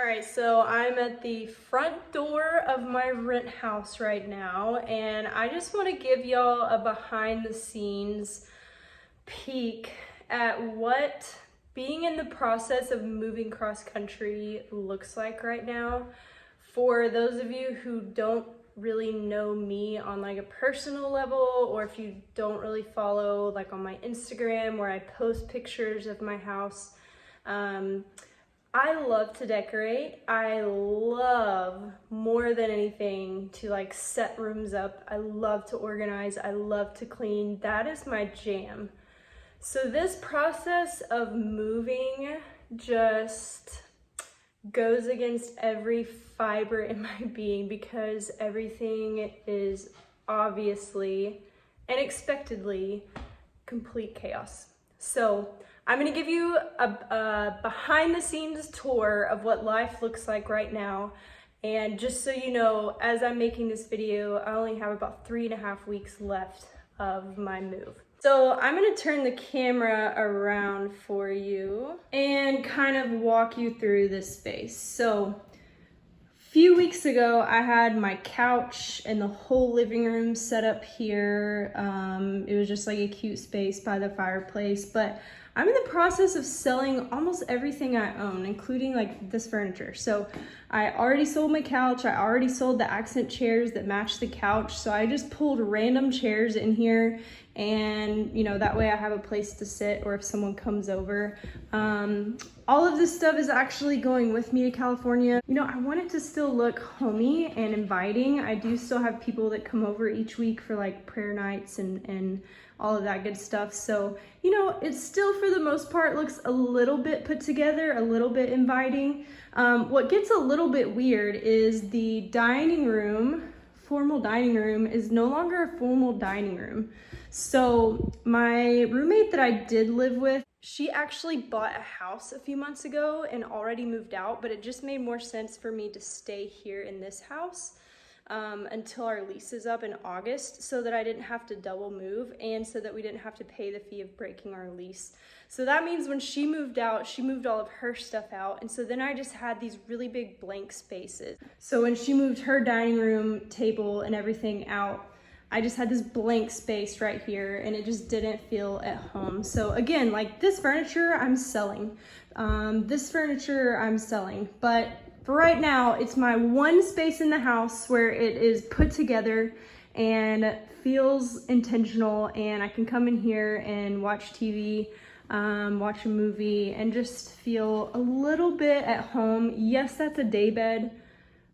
All right, so I'm at the front door of my rent house right now, and I just want to give y'all a behind the scenes peek at what being in the process of moving cross country looks like right now. For those of you who don't really know me on like a personal level, or if you don't really follow like on my Instagram where I post pictures of my house, I love to decorate. I love more than anything to like set rooms up. I love to organize. I love to clean. That is my jam. So this process of moving just goes against every fiber in my being because everything is obviously and expectedly complete chaos. So I'm gonna give you a behind the scenes tour of what life looks like right now. And just so you know, as I'm making this video, I only have about 3.5 weeks left of my move. So I'm gonna turn the camera around for you and kind of walk you through this space. So a few weeks ago, I had my couch and the whole living room set up here. It was just like a cute space by the fireplace, but I'm in the process of selling almost everything I own, including like this furniture. So I already sold my couch. I already sold the accent chairs that match the couch. So I just pulled random chairs in here, and you know, that way I have a place to sit or if someone comes over. All of this stuff is actually going with me to California. You know, I want it to still look homey and inviting. I do still have people that come over each week for like prayer nights and all of that good stuff. So, you know, it still for the most part looks a little bit put together, a little bit inviting. What gets a little bit weird is the dining room, formal dining room, is no longer a formal dining room. So my roommate that I did live with, she actually bought a house a few months ago and already moved out, but it just made more sense for me to stay here in this house until our lease is up in August, so that I didn't have to double move and so that we didn't have to pay the fee of breaking our lease. So that means when she moved out, she moved all of her stuff out, and so then I just had these really big blank spaces. So when she moved her dining room table and everything out, I just had this blank space right here, and it just didn't feel at home. So again, like this furniture I'm selling, this furniture I'm selling, but for right now, it's my one space in the house where it is put together and feels intentional, and I can come in here and watch TV, watch a movie, and just feel a little bit at home. Yes, that's a day bed.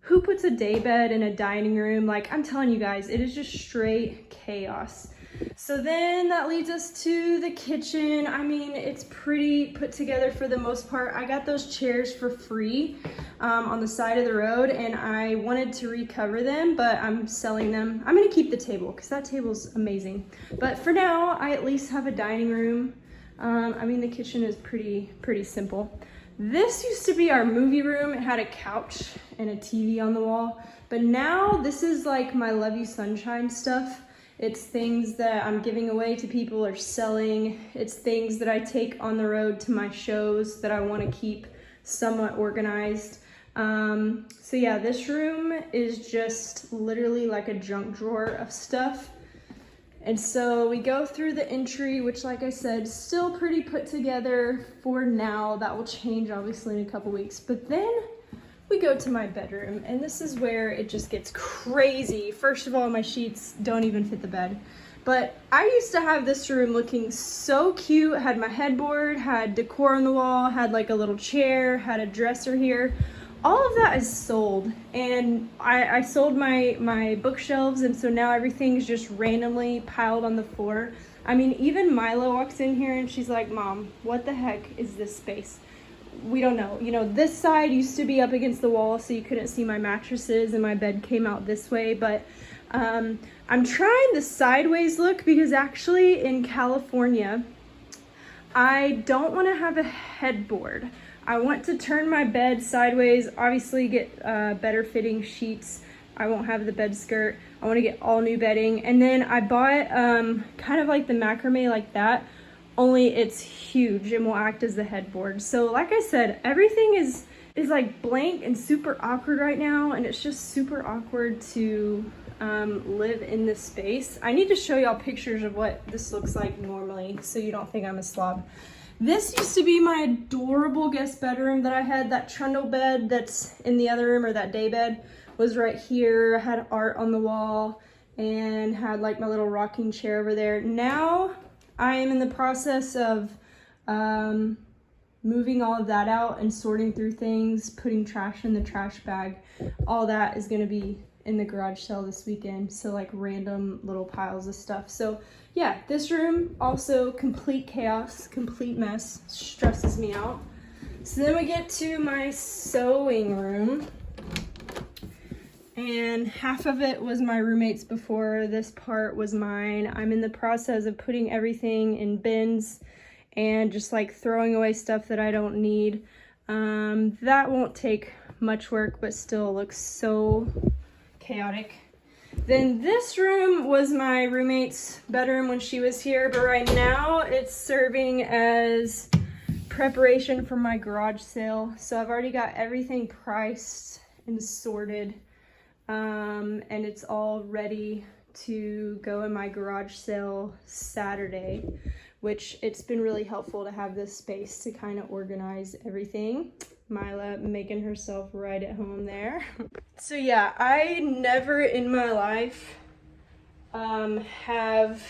Who puts a day bed in a dining room? Like, I'm telling you guys, it is just straight chaos. So then that leads us to the kitchen. I mean, it's pretty put together for the most part. I got those chairs for free on the side of the road, and I wanted to recover them, but I'm selling them. I'm gonna keep the table because that table's amazing. But for now, I at least have a dining room. I mean, the kitchen is pretty simple. This used to be our movie room. It had a couch and a TV on the wall, but now this is like my Love You Sunshine stuff. It's things that I'm giving away to people or selling. It's things that I take on the road to my shows that I want to keep somewhat organized. So yeah, this room is just literally like a junk drawer of stuff. And so we go through the entry, which like I said, still pretty put together for now. That will change obviously in a couple weeks. But then we go to my bedroom, and this is where it just gets crazy. First of all, my sheets don't even fit the bed. But I used to have this room looking so cute, had my headboard, had decor on the wall, had like a little chair, had a dresser here. All of that is sold, and I sold my bookshelves, and so now everything's just randomly piled on the floor. I mean, even Milo walks in here and she's like, "Mom, what the heck is this space?" We don't know. You know, this side used to be up against the wall, so you couldn't see my mattresses, and my bed came out this way, but I'm trying the sideways look because actually in California, I don't want to have a headboard. I want to turn my bed sideways, obviously get better fitting sheets. I won't have the bed skirt. I want to get all new bedding. And then I bought kind of like the macrame like that, only it's huge and will act as the headboard. So like I said, everything is is like blank and super awkward right now, and it's just super awkward to live in this space. I need to show y'all pictures of what this looks like normally so you don't think I'm a slob. This used to be my adorable guest bedroom that I had. That trundle bed that's in the other room, or that day bed, was right here. I had art on the wall and had like my little rocking chair over there. Now I am in the process of moving all of that out and sorting through things, putting trash in the trash bag. All that is gonna be in the garage sale this weekend. So like random little piles of stuff. So yeah, this room also complete chaos, complete mess, stresses me out. So then we get to my sewing room, and half of it was my roommate's before. This part was mine. I'm in the process of putting everything in bins and just like throwing away stuff that I don't need. That won't take much work, but still looks so chaotic. Then this room was my roommate's bedroom when she was here, but right now it's serving as preparation for my garage sale. So I've already got everything priced and sorted, and it's all ready to go in my garage sale Saturday, which it's been really helpful to have this space to kind of organize everything. Mila making herself right at home there. So yeah, I never in my life have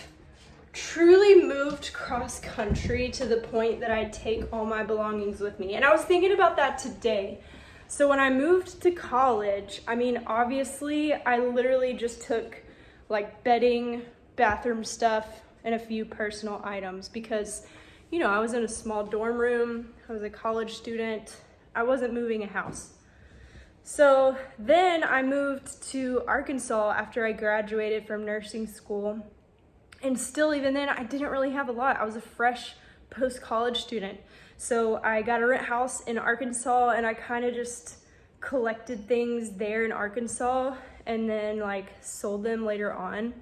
truly moved cross country to the point that I take all my belongings with me. And I was thinking about that today. So when I moved to college, I mean, obviously I literally just took like bedding, bathroom stuff, and a few personal items because, you know, I was in a small dorm room, I was a college student, I wasn't moving a house. So then I moved to Arkansas after I graduated from nursing school. And still, even then, I didn't really have a lot. I was a fresh post-college student. So I got a rent house in Arkansas, and I kind of just collected things there in Arkansas and then like sold them later on.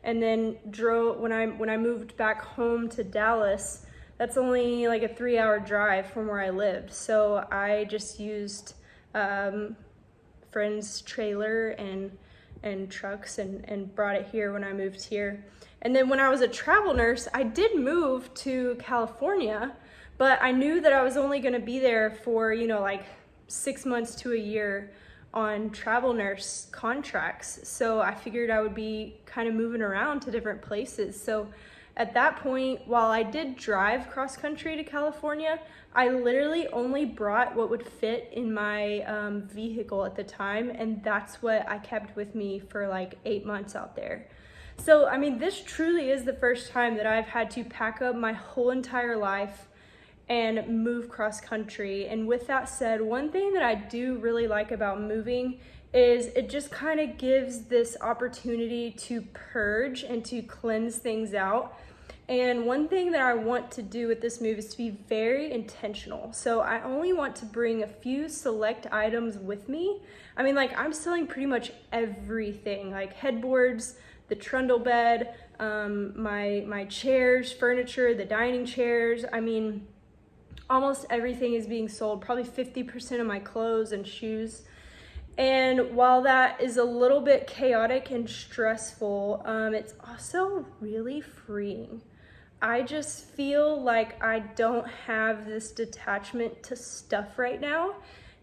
And then drove, when I moved back home to Dallas, that's only like a 3-hour drive from where I lived. So I just used friend's trailer and trucks and brought it here when I moved here. And then when I was a travel nurse, I did move to California, but I knew that I was only gonna be there for, you know, like 6 months to a year on travel nurse contracts. So I figured I would be kind of moving around to different places. So at that point, while I did drive cross country to California, I literally only brought what would fit in my vehicle at the time, and that's what I kept with me for like 8 months out there. So, I mean, this truly is the first time that I've had to pack up my whole entire life and move cross country. And with that said, one thing that I do really like about moving is it just kind of gives this opportunity to purge and to cleanse things out. And one thing that I want to do with this move is to be very intentional. So I only want to bring a few select items with me. I mean, like, I'm selling pretty much everything, like headboards, the trundle bed, my chairs, furniture, the dining chairs. I mean, almost everything is being sold, probably 50% of my clothes and shoes. And while that is a little bit chaotic and stressful, it's also really freeing. I just feel like I don't have this detachment to stuff right now.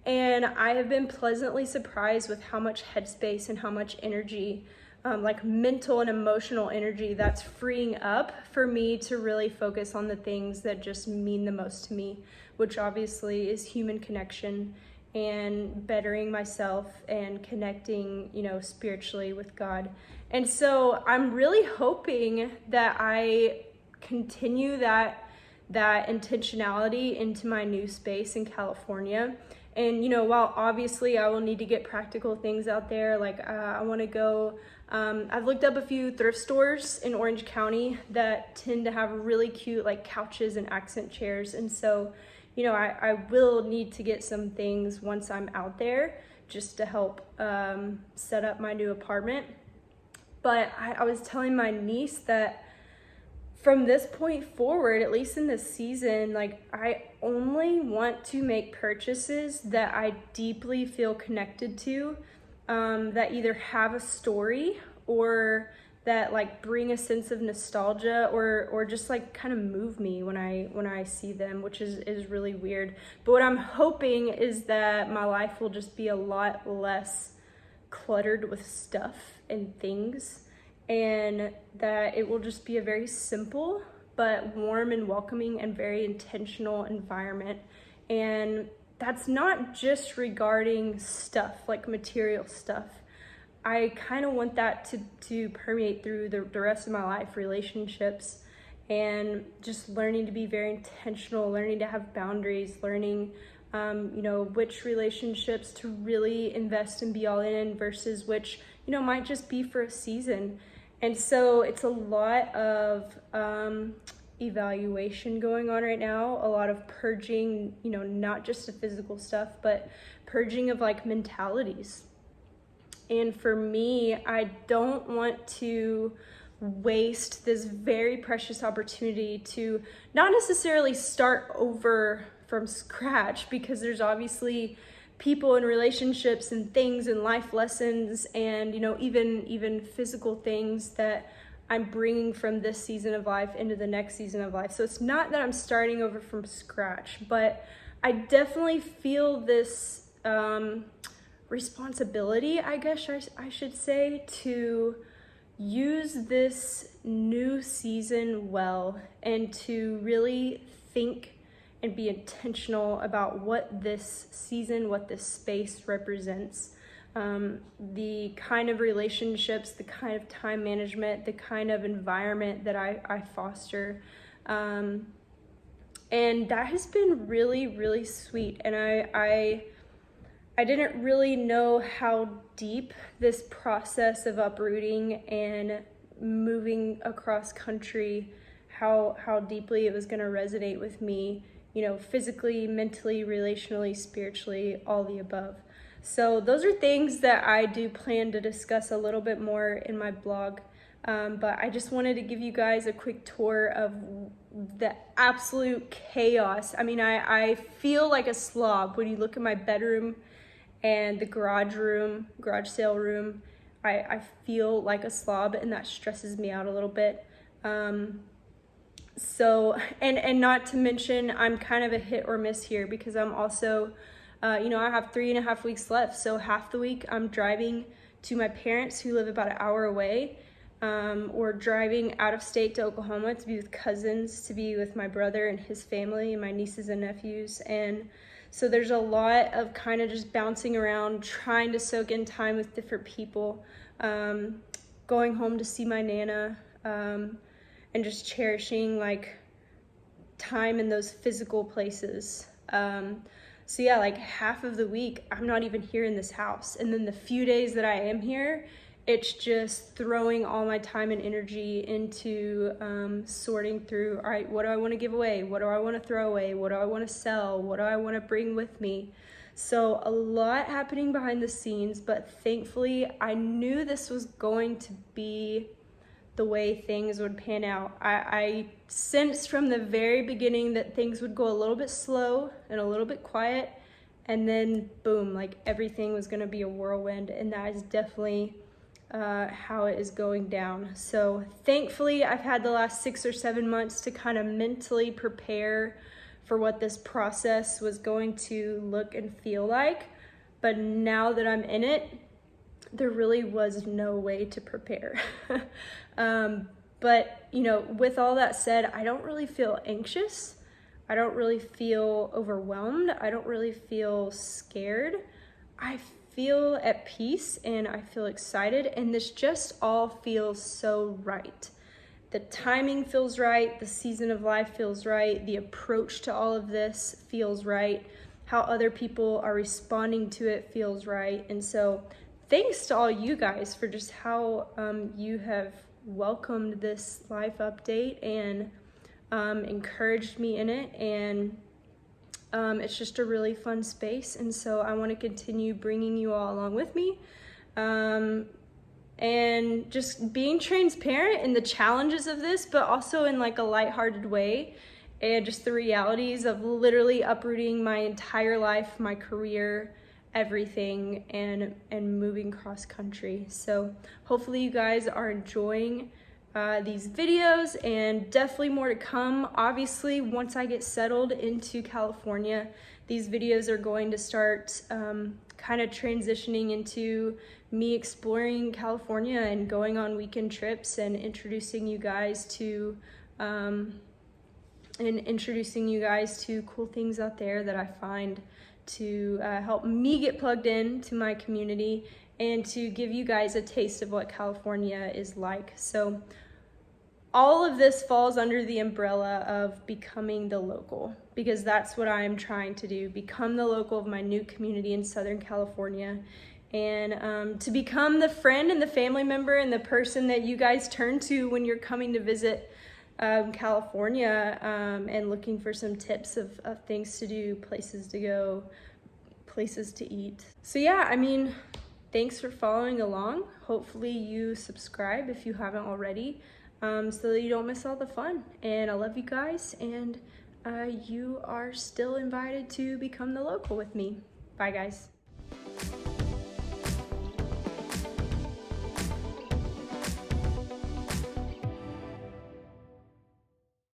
And I have been pleasantly surprised with how much headspace and how much energy, like mental and emotional energy, that's freeing up for me to really focus on the things that just mean the most to me, which obviously is human connection and bettering myself and connecting, you know, spiritually with God. And so I'm really hoping that I continue that intentionality into my new space in California. And, you know, while obviously I will need to get practical things out there, like I want to go, I've looked up a few thrift stores in Orange County that tend to have really cute like couches and accent chairs. And so, you know, I will need to get some things once I'm out there just to help set up my new apartment. But I was telling my niece that from this point forward, at least in this season, like I only want to make purchases that I deeply feel connected to, that either have a story or that like bring a sense of nostalgia or just like kind of move me when I see them, which is really weird. But what I'm hoping is that my life will just be a lot less cluttered with stuff and things, and that it will just be a very simple but warm and welcoming and very intentional environment. And that's not just regarding stuff, like material stuff. I kind of want that to permeate through the rest of my life, relationships, and just learning to be very intentional, learning to have boundaries, learning which relationships to really invest and be all in versus which, might just be for a season. And so it's a lot of evaluation going on right now, a lot of purging, not just the physical stuff, but purging of like mentalities. And for me, I don't want to waste this very precious opportunity to not necessarily start over from scratch, because there's obviously people and relationships and things and life lessons and even physical things that I'm bringing from this season of life into the next season of life. So it's not that I'm starting over from scratch, but I definitely feel this responsibility, I guess I should say, to use this new season well and to really think and be intentional about what this season, what this space represents. The kind of relationships, the kind of time management, the kind of environment that I foster. And that has been really, really sweet. And I didn't really know how deep this process of uprooting and moving across country, how deeply it was going to resonate with me, physically, mentally, relationally, spiritually, all the above. So those are things that I do plan to discuss a little bit more in my blog. But I just wanted to give you guys a quick tour of the absolute chaos. I mean, I feel like a slob when you look at my bedroom and the garage sale room. I feel like a slob, and that stresses me out a little bit. So, and not to mention, I'm kind of a hit or miss here because I'm also, I have 3.5 weeks left. So half the week I'm driving to my parents who live about an hour away, or driving out of state to Oklahoma to be with cousins, to be with my brother and his family and my nieces and nephews. And so there's a lot of kind of just bouncing around, trying to soak in time with different people, going home to see my Nana, and just cherishing like time in those physical places. So yeah, like half of the week, I'm not even here in this house. And then the few days that I am here, it's just throwing all my time and energy into sorting through, all right, what do I want to give away? What do I want to throw away? What do I want to sell? What do I want to bring with me? So a lot happening behind the scenes, but thankfully I knew this was going to be the way things would pan out. I sensed from the very beginning that things would go a little bit slow and a little bit quiet, and then boom, like everything was gonna be a whirlwind, and that is definitely how it is going down. So thankfully I've had the last 6 or 7 months to kind of mentally prepare for what this process was going to look and feel like. But now that I'm in it, there really was no way to prepare. But with all that said, I don't really feel anxious. I don't really feel overwhelmed. I don't really feel scared. I feel at peace and I feel excited, and this just all feels so right. The timing feels right, the season of life feels right, the approach to all of this feels right, how other people are responding to it feels right. And so thanks to all you guys for just how you have welcomed this life update and encouraged me in it. And it's just a really fun space. And so I want to continue bringing you all along with me. and just being transparent in the challenges of this, but also in like a lighthearted way, and just the realities of literally uprooting my entire life, my career, everything, and moving cross country. So hopefully you guys are enjoying these videos, and definitely more to come. Obviously, once I get settled into California, these videos are going to start kind of transitioning into me exploring California and going on weekend trips and introducing you guys to cool things out there that I find to help me get plugged in to my community and to give you guys a taste of what California is like. So all of this falls under the umbrella of becoming the local, because that's what I am trying to do, become the local of my new community in Southern California, and to become the friend and the family member and the person that you guys turn to when you're coming to visit California, and looking for some tips of things to do, places to go, places to eat. So yeah, I mean, thanks for following along. Hopefully you subscribe if you haven't already, so that you don't miss all the fun. And I love you guys, and you are still invited to become the local with me. Bye guys.